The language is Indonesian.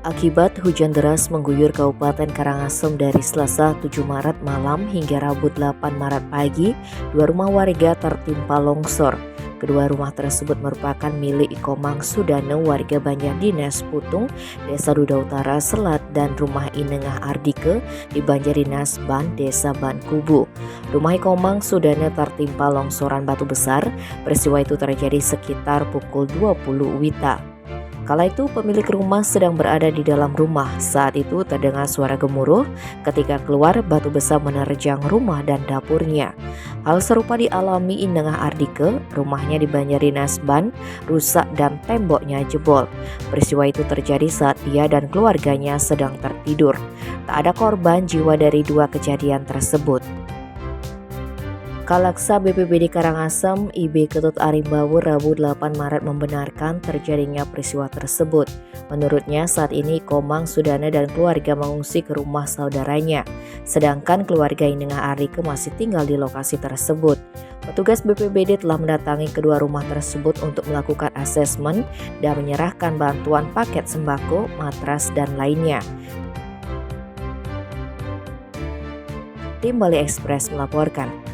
Akibat hujan deras mengguyur Kabupaten Karangasem dari Selasa 7 Maret malam hingga Rabu 8 Maret pagi, dua rumah warga tertimpa longsor. Kedua rumah tersebut merupakan milik Ikomang Sudane warga Banjardinas Putung, Desa Duda Utara Selat, dan rumah Inengah Ardike di Banjardinas Ban, Desa Ban Kubu. Rumah Ikomang Sudane tertimpa longsoran batu besar. Peristiwa itu terjadi sekitar pukul 20 WITA. Kala itu pemilik rumah sedang berada di dalam rumah. Saat itu terdengar suara gemuruh. Ketika keluar, batu besar menerjang rumah dan dapurnya. Hal serupa dialami Inengah Ardike. Rumahnya di Banjardinas Ban rusak dan temboknya jebol. Peristiwa itu terjadi saat dia dan keluarganya sedang tertidur. Tak ada korban jiwa dari dua kejadian tersebut. Kalaksa BPBD Karangasem, IB Ketut Arimbawu, Rabu 8 Maret membenarkan terjadinya peristiwa tersebut. Menurutnya saat ini Komang Sudane dan keluarga mengungsi ke rumah saudaranya, sedangkan keluarga Inengah Ardike masih tinggal di lokasi tersebut. Petugas BPBD telah mendatangi kedua rumah tersebut untuk melakukan asesmen dan menyerahkan bantuan paket sembako, matras, dan lainnya. Tim Bali Express melaporkan.